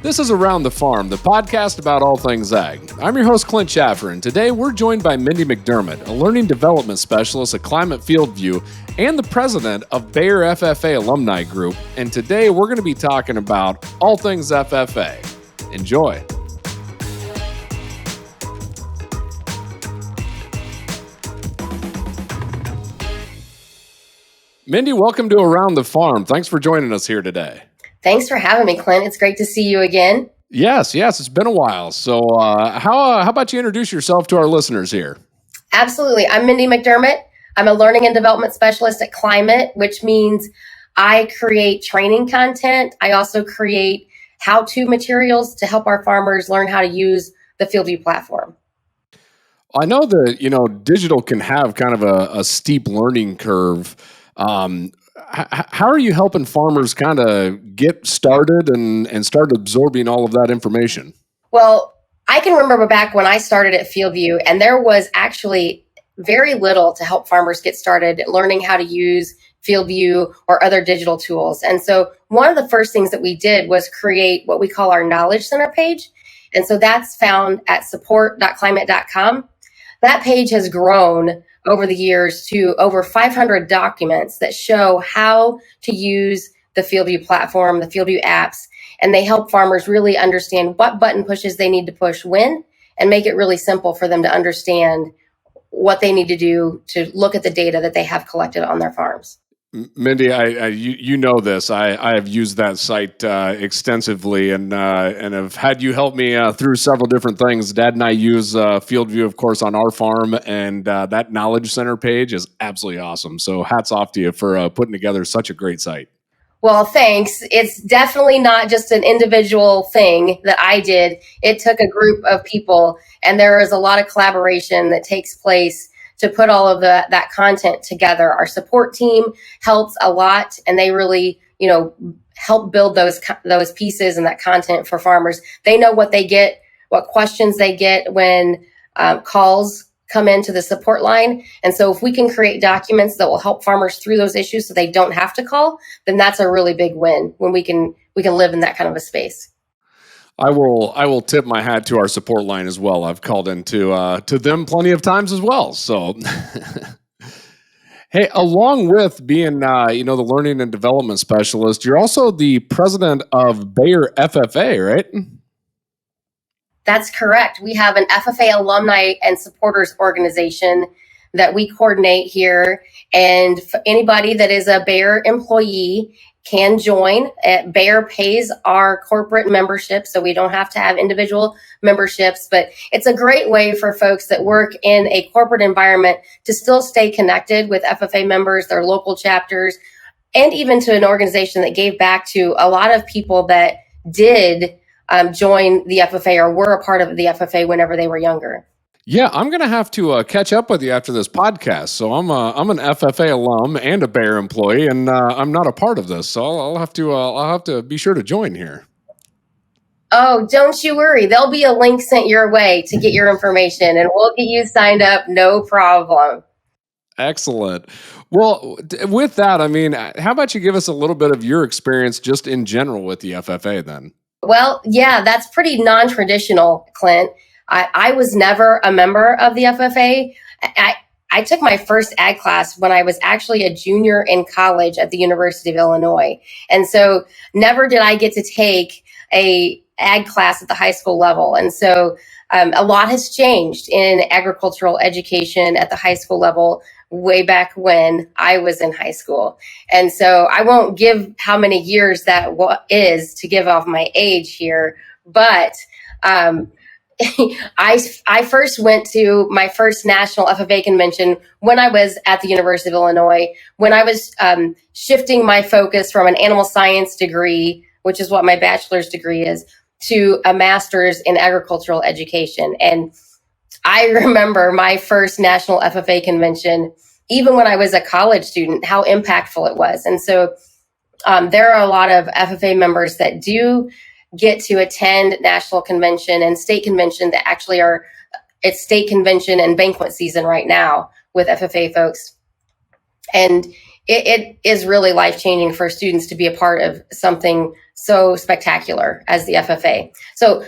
This is Around the Farm, the podcast about all things ag. I'm your host, Clint, and today we're joined by Mindy McDermott, a learning development specialist at Climate FieldView and the president of Bayer FFA Alumni Group. And today we're going to be talking about all things FFA. Enjoy. Mindy, welcome to Around the Farm. Thanks for joining us here today. Thanks for having me, Clint. It's great to see you again. Yes, it's been a while. So how about you introduce yourself to our listeners here? Absolutely. I'm Mindy McDermott. I'm a learning and development specialist at Climate, which means I create training content. I also create how-to materials to help our farmers learn how to use the FieldView platform. I know that, digital can have kind of a steep learning curve. How are you helping farmers kind of get started and start absorbing all of that information? Well, I can remember back when I started at FieldView, and there was actually very little to help farmers get started learning how to use FieldView or other digital tools. And so one of the first things that we did was create what we call our Knowledge Center page. And so that's found at support.climate.com. That page has grown over the years to over 500 documents that show how to use the FieldView platform, the FieldView apps, and they help farmers really understand what button pushes they need to push when, and make it really simple for them to understand what they need to do to look at the data that they have collected on their farms. Mindy, you know this. I have used that site extensively, and have had you help me through several different things. Dad and I use FieldView, of course, on our farm, and that Knowledge Center page is absolutely awesome. So hats off to you for putting together such a great site. Well, thanks. It's definitely not just an individual thing that I did. It took a group of people, and there is a lot of collaboration that takes place to put all of that content together. Our support team helps a lot, and they really, help build those pieces and that content for farmers. They know what they get, what questions they get when calls come into the support line. And so if we can create documents that will help farmers through those issues so they don't have to call, then that's a really big win when we can live in that kind of a space. I will tip my hat to our support line as well. I've called into to them plenty of times as well. So, hey, along with being the learning and development specialist, you're also the president of Bayer FFA, right? That's correct. We have an FFA Alumni and Supporters organization that we coordinate here, and anybody that is a Bayer employee can join. Bayer pays our corporate membership, so we don't have to have individual memberships, but it's a great way for folks that work in a corporate environment to still stay connected with FFA members, their local chapters, and even to an organization that gave back to a lot of people that did join the FFA or were a part of the FFA whenever they were younger. Yeah, I'm going to have to catch up with you after this podcast. So I'm an FFA alum and a Bayer employee, and I'm not a part of this. So I'll have to be sure to join here. Oh, don't you worry. There'll be a link sent your way to get your information, and we'll get you signed up. No problem. Excellent. Well, with that, how about you give us a little bit of your experience just in general with the FFA then? Well, yeah, that's pretty non-traditional, Clint. I was never a member of the FFA. I took my first ag class when I was actually a junior in college at the University of Illinois. And so never did I get to take a ag class at the high school level. And so a lot has changed in agricultural education at the high school level way back when I was in high school. And so I won't give how many years that is to give off my age here, but I first went to my first national FFA convention when I was at the University of Illinois, when I was shifting my focus from an animal science degree, which is what my bachelor's degree is, to a master's in agricultural education. And I remember my first national FFA convention, even when I was a college student, how impactful it was. And so there are a lot of FFA members that do get to attend national convention and state convention that actually it's state convention and banquet season right now with FFA folks. And it is really life-changing for students to be a part of something so spectacular as the FFA. So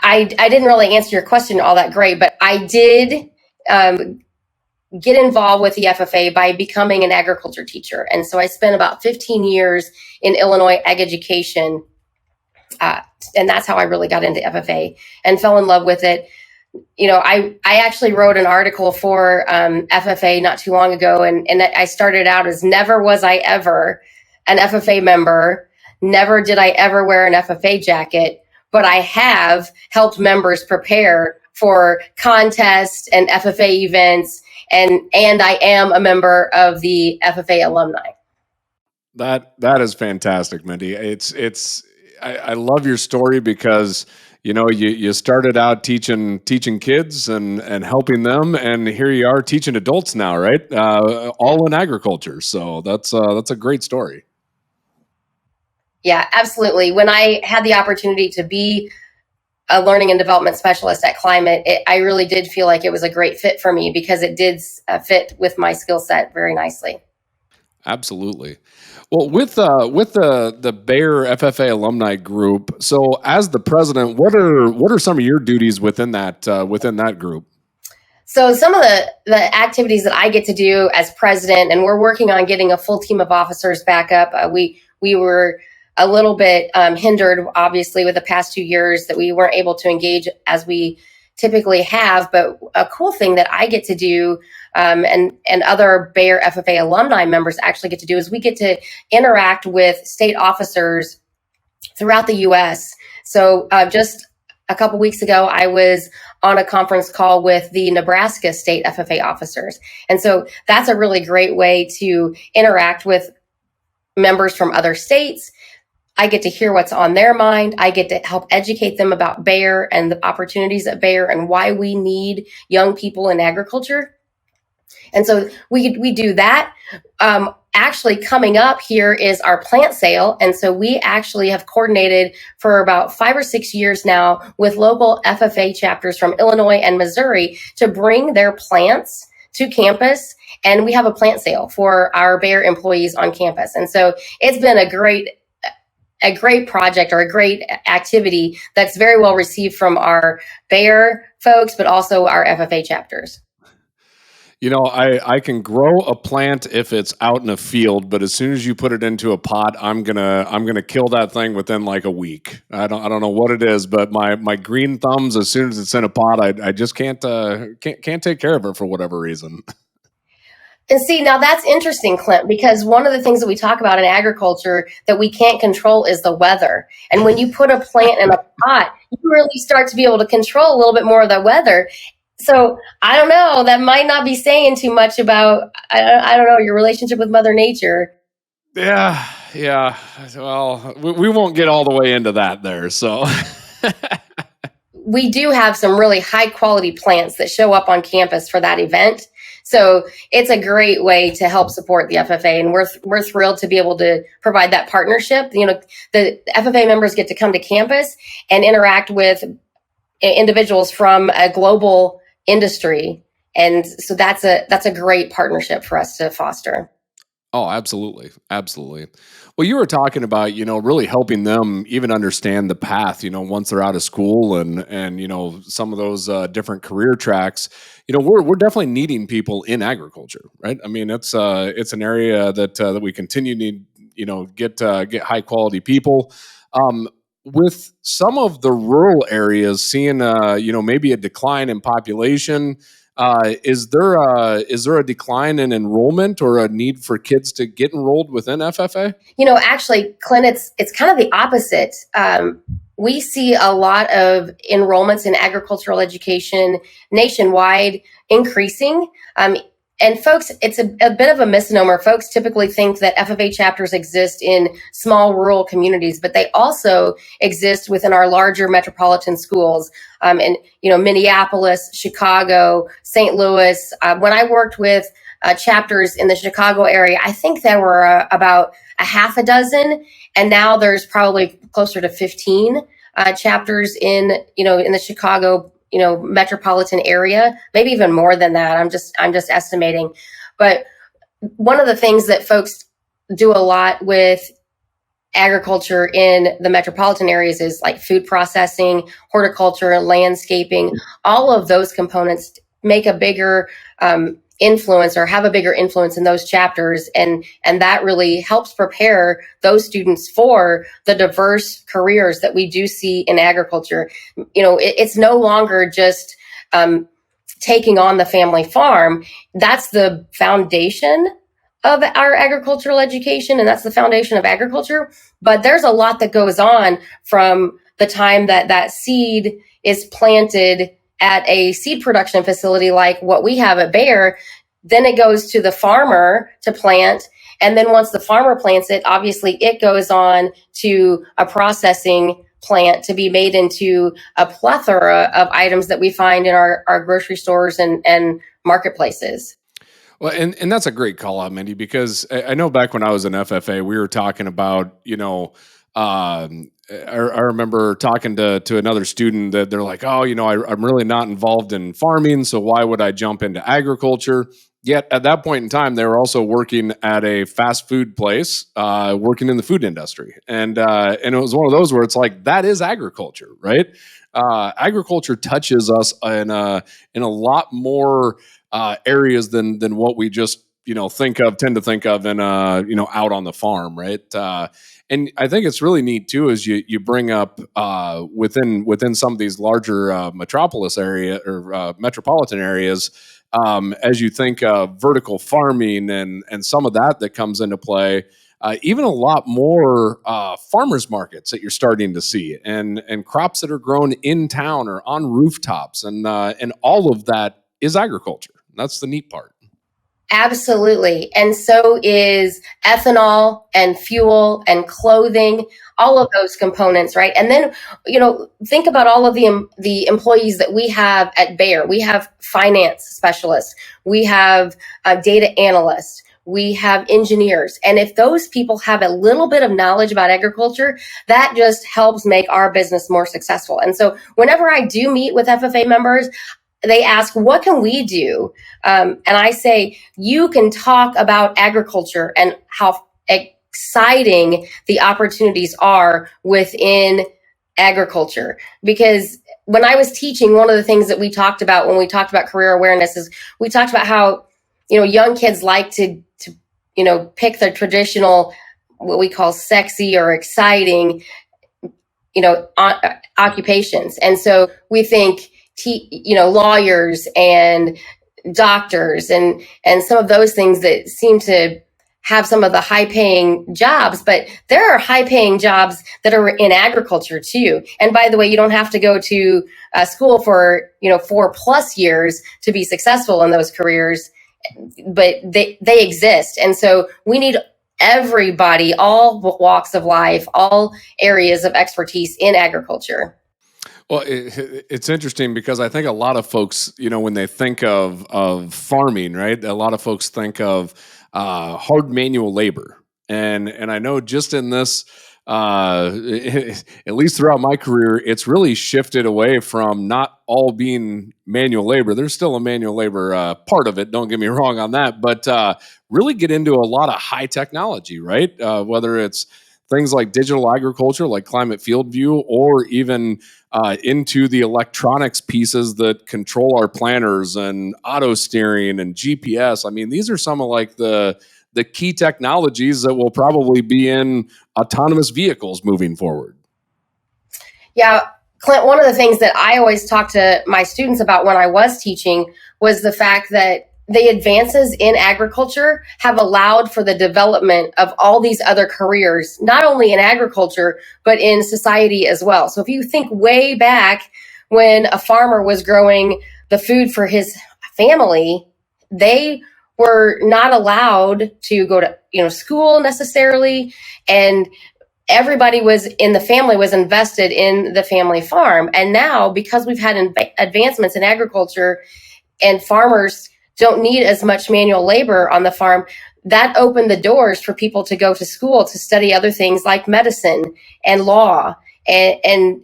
I didn't really answer your question all that great, but I did get involved with the FFA by becoming an agriculture teacher. And so I spent about 15 years in Illinois ag education. And that's how I really got into FFA and fell in love with it. I actually wrote an article for FFA not too long ago, and I started out as never was I ever an FFA member. Never did I ever wear an FFA jacket, but I have helped members prepare for contests and FFA events, and I am a member of the FFA Alumni. That is fantastic, Mindy. I love your story because you started out teaching kids and helping them, and here you are teaching adults now, right? All in agriculture. So that's a great story. Yeah, absolutely. When I had the opportunity to be a learning and development specialist at Climate, I really did feel like it was a great fit for me because it did fit with my skill set very nicely. Absolutely. Well, with the Bayer FFA alumni group, so as the president, what are some of your duties within that group? So some of the activities that I get to do as president, and we're working on getting a full team of officers back up. We were a little bit hindered, obviously, with the past 2 years that we weren't able to engage as we typically have. But a cool thing that I get to do, and other Bayer FFA alumni members actually get to do, is we get to interact with state officers throughout the U.S. So just a couple weeks ago, I was on a conference call with the Nebraska state FFA officers. And so that's a really great way to interact with members from other states. I get to hear what's on their mind. I get to help educate them about Bayer and the opportunities at Bayer and why we need young people in agriculture. And so we do that. Actually, coming up here is our plant sale. And so we actually have coordinated for about 5 or 6 years now with local FFA chapters from Illinois and Missouri to bring their plants to campus. And we have a plant sale for our Bayer employees on campus. And so it's been a great project, or a great activity that's very well received from our Bayer folks, but also our FFA chapters. I can grow a plant if it's out in a field, but as soon as you put it into a pot, I'm gonna kill that thing within like a week. I don't know what it is, but my green thumbs, as soon as it's in a pot, I just can't take care of it for whatever reason. And see, now that's interesting, Clint, because one of the things that we talk about in agriculture that we can't control is the weather. And when you put a plant in a pot, you really start to be able to control a little bit more of the weather. So I don't know, that might not be saying too much about, I don't know, your relationship with Mother Nature. Yeah. Well, we won't get all the way into that there. So we do have some really high quality plants that show up on campus for that event. So it's a great way to help support the FFA, and we're thrilled to be able to provide that partnership. The FFA members get to come to campus and interact with individuals from a global industry, and so that's a great partnership for us to foster. Oh, absolutely. Well, you were talking about, really helping them even understand the path, once they're out of school and some of those different career tracks. We're definitely needing people in agriculture, right? I mean, it's an area that we continue to need, get high quality people. With some of the rural areas seeing, maybe a decline in population, is there a decline in enrollment or a need for kids to get enrolled within FFA? Actually, Clint, it's kind of the opposite. We see a lot of enrollments in agricultural education nationwide increasing. And folks, it's a bit of a misnomer. Folks typically think that FFA chapters exist in small rural communities, but they also exist within our larger metropolitan schools. In Minneapolis, Chicago, St. Louis. When I worked with chapters in the Chicago area, I think there were about a half a dozen, and now there's probably closer to 15 chapters in the Chicago metropolitan area, maybe even more than that. I'm just estimating. But one of the things that folks do a lot with agriculture in the metropolitan areas is like food processing, horticulture, landscaping. All of those components make a bigger influence or have a bigger influence in those chapters, and that really helps prepare those students for the diverse careers that we do see in agriculture. It's no longer just taking on the family farm. That's the foundation of our agricultural education, and that's the foundation of agriculture. But there's a lot that goes on from the time that seed is planted at a seed production facility like what we have at Bayer. Then it goes to the farmer to plant. And then once the farmer plants it, obviously it goes on to a processing plant to be made into a plethora of items that we find in our grocery stores and marketplaces. Well, and that's a great call out, Mindy, because I know back when I was in FFA, we were talking about, I remember talking to another student that they're like, oh, I'm really not involved in farming, so why would I jump into agriculture? Yet at that point in time, they were also working at a fast food place, working in the food industry, and it was one of those where it's like that is agriculture, right? Agriculture touches us in a lot more areas than what we just tend to think of in out on the farm, right? And I think it's really neat too, is you bring up within some of these larger metropolis area or metropolitan areas, as you think of vertical farming and some of that comes into play. Even a lot more farmers markets that you're starting to see, and crops that are grown in town or on rooftops, and all of that is agriculture. That's the neat part. Absolutely. And so is ethanol and fuel and clothing, all of those components, right? And then, think about all of the employees that we have at Bayer. We have finance specialists. We have data analysts. We have engineers. And if those people have a little bit of knowledge about agriculture, that just helps make our business more successful. And so whenever I do meet with FFA members, they ask, what can we do? And I say, you can talk about agriculture and how exciting the opportunities are within agriculture. Because when I was teaching, one of the things that we talked about when we talked about career awareness is we talked about how, young kids like to pick the traditional, what we call sexy or exciting, occupations. And so we think, lawyers and doctors and some of those things that seem to have some of the high paying jobs, but there are high paying jobs that are in agriculture too. And by the way, you don't have to go to school for, 4+ years to be successful in those careers, but they exist. And so we need everybody, all walks of life, all areas of expertise in agriculture. Well, it's interesting because I think a lot of folks, when they think of farming, right, a lot of folks think of hard manual labor. And I know just in this, at least throughout my career, it's really shifted away from not all being manual labor. There's still a manual labor part of it, don't get me wrong on that, but really get into a lot of high technology, right? Whether it's things like digital agriculture, like Climate FieldView, or even into the electronics pieces that control our planters and auto steering and GPS. I mean, these are some of like the key technologies that will probably be in autonomous vehicles moving forward. Yeah, Clint, one of the things that I always talk to my students about when I was teaching was the fact that the advances in agriculture have allowed for the development of all these other careers, not only in agriculture, but in society as well. So if you think way back when a farmer was growing the food for his family, they were not allowed to go to school necessarily, and everybody was in the family was invested in the family farm. And now, because we've had advancements in agriculture and farmers don't need as much manual labor on the farm, that opened the doors for people to go to school to study other things like medicine and law and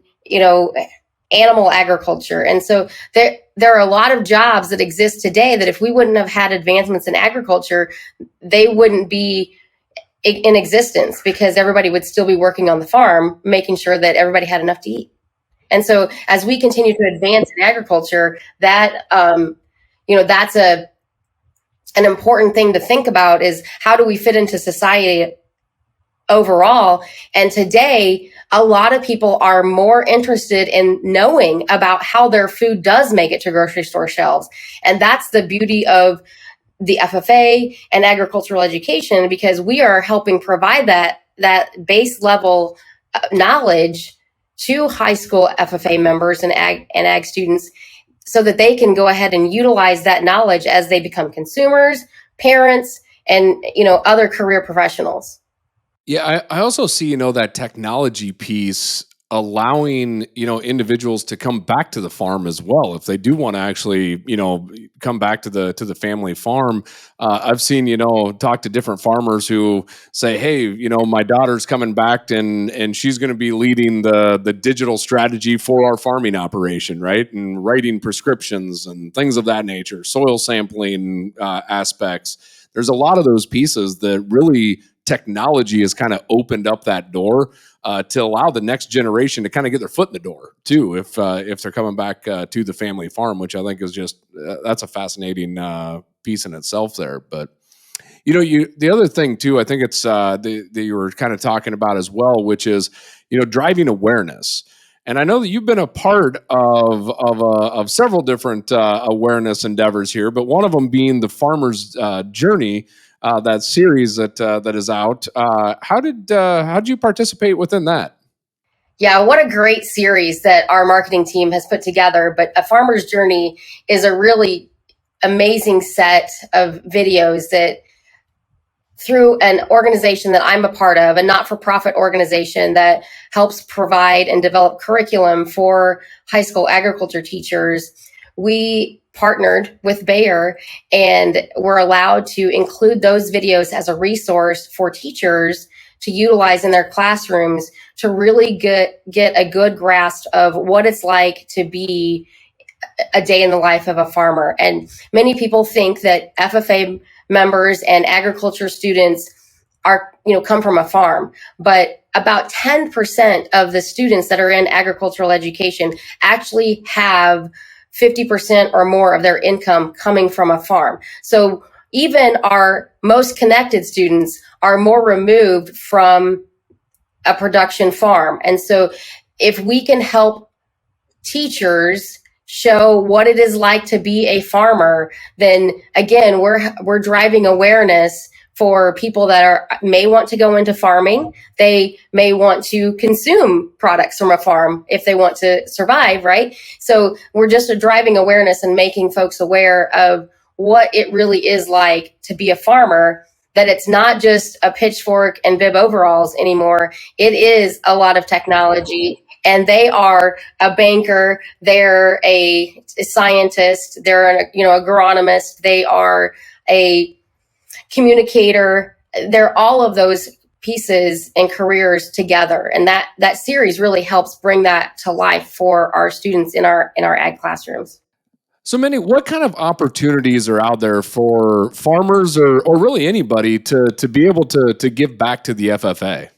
animal agriculture. And so there are a lot of jobs that exist today that if we wouldn't have had advancements in agriculture, they wouldn't be in existence, because everybody would still be working on the farm, making sure that everybody had enough to eat. And so as we continue to advance in agriculture, that, that's an important thing to think about, is how do we fit into society overall? And today, a lot of people are more interested in knowing about how their food does make it to grocery store shelves. And that's the beauty of the FFA and agricultural education, because we are helping provide that base level knowledge to high school FFA members and ag students, so that they can go ahead and utilize that knowledge as they become consumers, parents, and other career professionals. Yeah, I also see, that technology piece allowing, individuals to come back to the farm as well. If they do want to actually, come back to the family farm. I've seen, talk to different farmers who say, hey, my daughter's coming back and she's going to be leading the digital strategy for our farming operation, right? And writing prescriptions and things of that nature, soil sampling aspects. There's a lot of those pieces that really technology has kind of opened up that door to allow the next generation to kind of get their foot in the door too, if they're coming back to the family farm, which I think is just that's a fascinating piece in itself there. But the other thing too, I think it's that you were kind of talking about as well, which is driving awareness. And I know that you've been a part of severed different awareness endeavors here, but one of them being the Farmer's Journey. That series that is out. How did you participate within that? Yeah, what a great series that our marketing team has put together. But A Farmer's Journey is a really amazing set of videos that, through an organization that I'm a part of, a not-for-profit organization that helps provide and develop curriculum for high school agriculture teachers, we partnered with Bayer and were allowed to include those videos as a resource for teachers to utilize in their classrooms to really get a good grasp of what it's like to be a day in the life of a farmer. And many people think that FFA members and agriculture students come from a farm, but about 10% of the students that are in agricultural education actually have 50% or more of their income coming from a farm. So even our most connected students are more removed from a production farm. And so if we can help teachers show what it is like to be a farmer, then again, we're driving awareness for people that may want to go into farming. They may want to consume products from a farm if they want to survive, right? So we're just driving awareness and making folks aware of what it really is like to be a farmer, that it's not just a pitchfork and bib overalls anymore. It is a lot of technology, and they are a banker, they're a scientist, they're an agronomist, they are a communicator. They're all of those pieces and careers together. And that series really helps bring that to life for our students in our ag classrooms. So Mindy, what kind of opportunities are out there for farmers or really anybody to be able to give back to the FFA?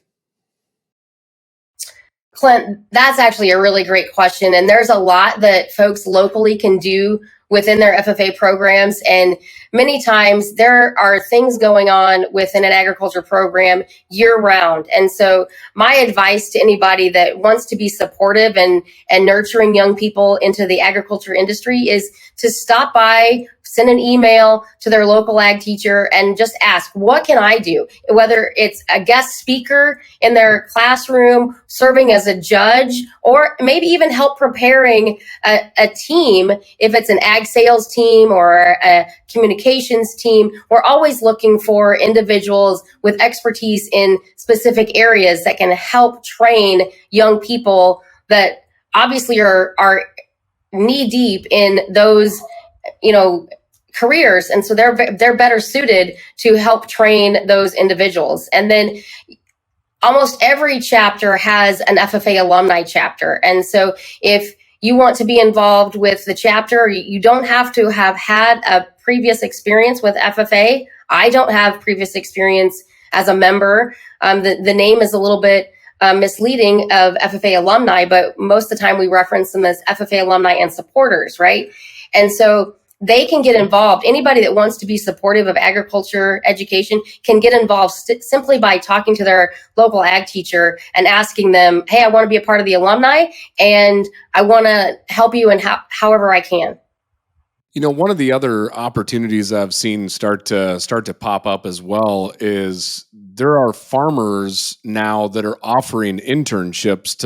Clint, that's actually a really great question. And there's a lot that folks locally can do within their FFA programs. And many times there are things going on within an agriculture program year round. And so my advice to anybody that wants to be supportive and nurturing young people into the agriculture industry is to stop by, send an email to their local ag teacher and just ask, what can I do? Whether it's a guest speaker in their classroom, serving as a judge, or maybe even help preparing a team. If it's an ag sales team or a communications team, we're always looking for individuals with expertise in specific areas that can help train young people that obviously are knee deep in those, careers. And so they're better suited to help train those individuals. And then almost every chapter has an FFA alumni chapter. And so if you want to be involved with the chapter, you don't have to have had a previous experience with FFA. I don't have previous experience as a member. The name is a little bit misleading of FFA alumni, but most of the time we reference them as FFA alumni and supporters, right? And so they can get involved. Anybody that wants to be supportive of agriculture education can get involved simply by talking to their local ag teacher and asking them, hey, I want to be a part of the alumni and I want to help you in however I can. You know, one of the other opportunities I've seen start to pop up as well is there are farmers now that are offering internships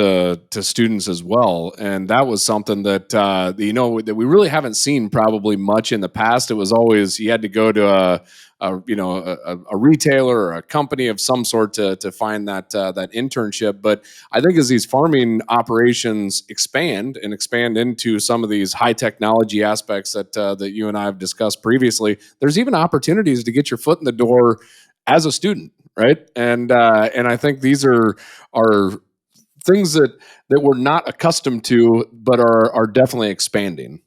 to students as well, and that was something that that we really haven't seen probably much in the past. It was always you had to go to a retailer or a company of some sort to find that internship. But I think as these farming operations expand into some of these high technology aspects that you and I have discussed previously, there's even opportunities to get your foot in the door as a student, right? And I think these are things that we're not accustomed to, but are definitely expanding.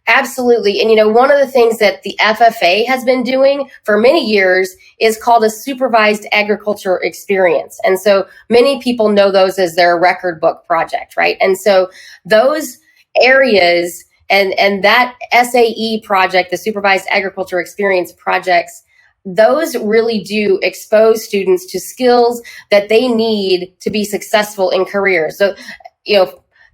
Absolutely. And, one of the things that the FFA has been doing for many years is called a supervised agriculture experience. And so many people know those as their record book project, right? And so those areas and that SAE project, the supervised agriculture experience projects, those really do expose students to skills that they need to be successful in careers. So,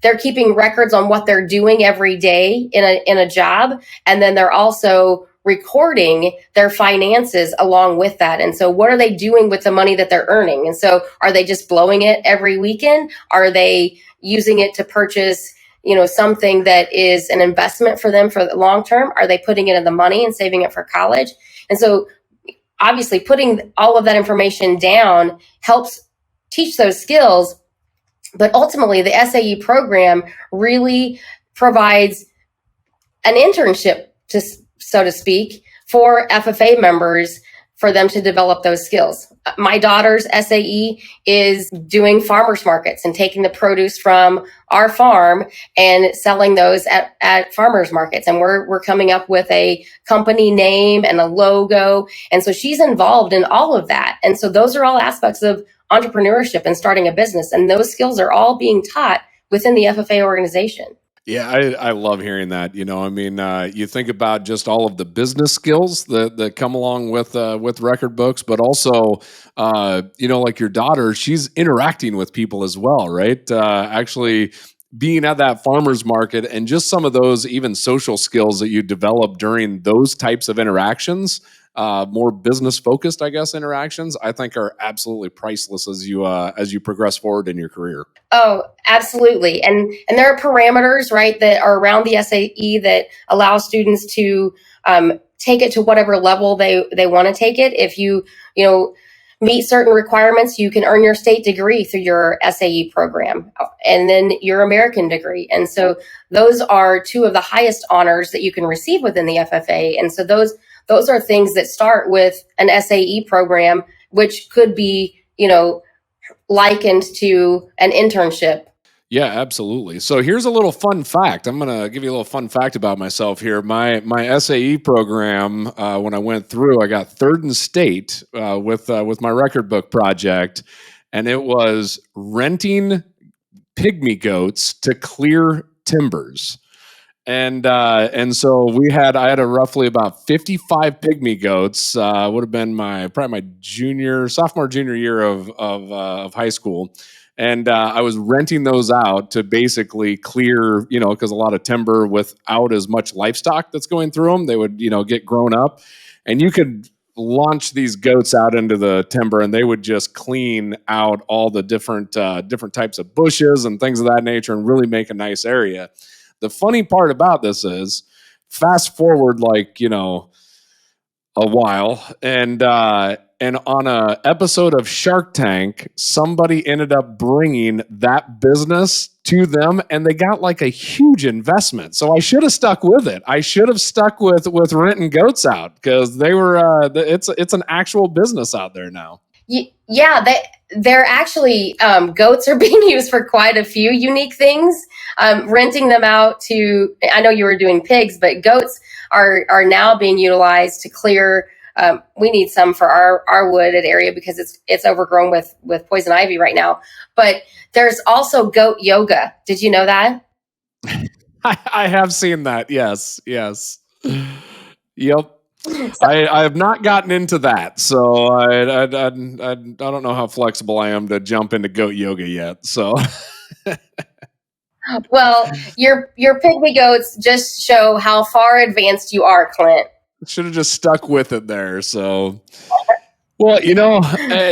they're keeping records on what they're doing every day in a job, and then they're also recording their finances along with that. And so what are they doing with the money that they're earning? And so are they just blowing it every weekend? Are they using it to purchase, something that is an investment for them for the long term? Are they putting it in the money and saving it for college? And so obviously putting all of that information down helps teach those skills. But ultimately, the SAE program really provides an internship, so to speak, for FFA members for them to develop those skills. My daughter's SAE is doing farmers markets and taking the produce from our farm and selling those at farmers markets. And we're coming up with a company name and a logo. And so she's involved in all of that. And so those are all aspects of entrepreneurship and starting a business. And those skills are all being taught within the FFA organization. Yeah, I love hearing that. You think about just all of the business skills that come along with record books, but also, like your daughter, she's interacting with people as well, right? Actually being at that farmer's market and just some of those even social skills that you develop during those types of interactions, more business focused, I guess, interactions, I think are absolutely priceless as you progress forward in your career. Oh, absolutely. And there are parameters, right, that are around the SAE that allow students to take it to whatever level they want to take it. If you meet certain requirements, you can earn your state degree through your SAE program and then your American degree. And so those are two of the highest honors that you can receive within the FFA. And so those are things that start with an SAE program, which could be, likened to an internship. Yeah, absolutely. So here's a little fun fact. I'm going to give you a little fun fact about myself here. My SAE program, when I went through, I got third in state with my record book project, and it was renting pygmy goats to clear timbers. And so I had a roughly about 55 pygmy goats. Would have been probably my sophomore junior year of high school, and I was renting those out to basically clear, because a lot of timber without as much livestock that's going through them, they would get grown up, and you could launch these goats out into the timber, and they would just clean out all the different types of bushes and things of that nature, and really make a nice area. The funny part about this is, fast forward a while, and on a episode of Shark Tank, somebody ended up bringing that business to them, and they got like a huge investment. So I should have stuck with it. I should have stuck with renting goats out, because they were it's an actual business out there now. Yeah, they're actually goats are being used for quite a few unique things. Renting them out to, I know you were doing pigs, but goats are now being utilized to clear We need some for our wooded area because it's overgrown with poison ivy right now. But there's also goat yoga. Did you know that? I have seen that. Yes. Yep. So, I have not gotten into that, so I don't know how flexible I am to jump into goat yoga yet. So well, your pygmy goats just show how far advanced you are, Clint. should have just stuck with it there. So, well,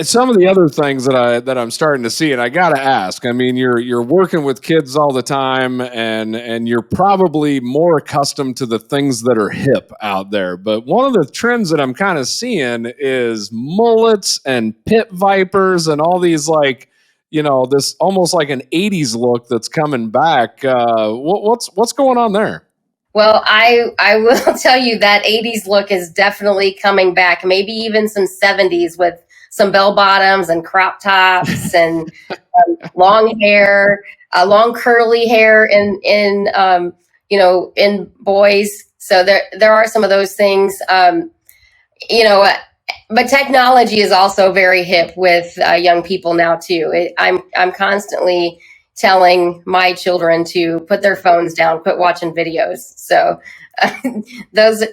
some of the other things that I'm starting to see, and I got to ask. I mean, you're working with kids all the time, and you're probably more accustomed to the things that are hip out there. But one of the trends that I'm kind of seeing is mullets and pit vipers and all these this almost like an '80s look that's coming back. What's going on there? Well, I will tell you that 80s look is definitely coming back. Maybe even some 70s with some bell bottoms and crop tops and long hair, long curly hair in boys. So there are some of those things. But technology is also very hip with young people now too. I'm constantly telling my children to put their phones down, quit watching videos. So those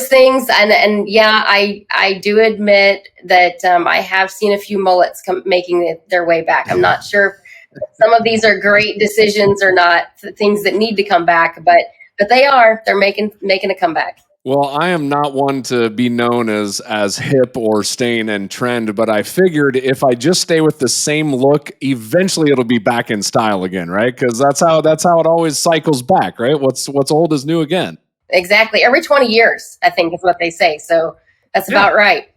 things, and yeah, I do admit that I have seen a few mullets making their way back. I'm not sure if some of these are great decisions or not, things that need to come back, but they're making a comeback. Well, I am not one to be known as hip or staying in trend, but I figured if I just stay with the same look, eventually it'll be back in style again, right? Because that's how it always cycles back, right? What's old is new again. Exactly. Every 20 years, I think is what they say. So that's about right.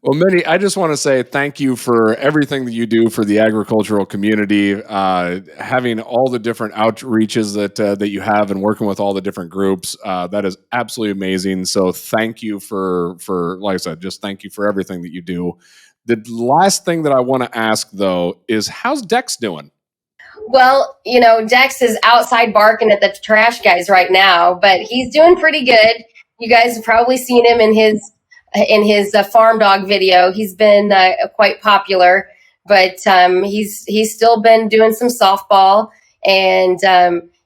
Well, Mindy, I just want to say thank you for everything that you do for the agricultural community, having all the different outreaches that you have and working with all the different groups. That is absolutely amazing. So thank you for like I said, just thank you for everything that you do. The last thing that I want to ask, though, is how's Dex doing? Well, Dex is outside barking at the trash guys right now, but he's doing pretty good. You guys have probably seen him in his farm dog video. He's been quite popular, but he's still been doing some softball and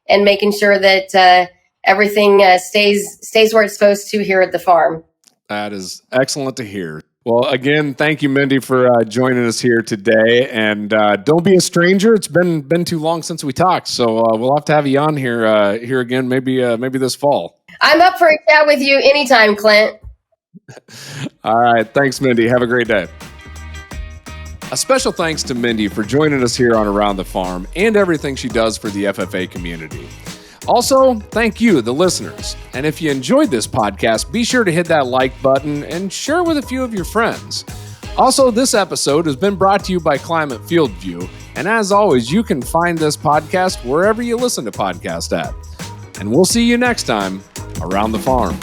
making sure that everything stays where it's supposed to here at the farm. That is excellent to hear. Well, again, thank you, Mindy, for joining us here today. And don't be a stranger. It's been too long since we talked, so we'll have to have you on here again, maybe this fall. I'm up for a chat with you anytime, Clint. All right. Thanks, Mindy. Have a great day. A special thanks to Mindy for joining us here on Around the Farm and everything she does for the FFA community. Also, thank you, the listeners. And if you enjoyed this podcast, be sure to hit that like button and share with a few of your friends. Also, this episode has been brought to you by Climate FieldView. And as always, you can find this podcast wherever you listen to podcasts at. And we'll see you next time around the farm.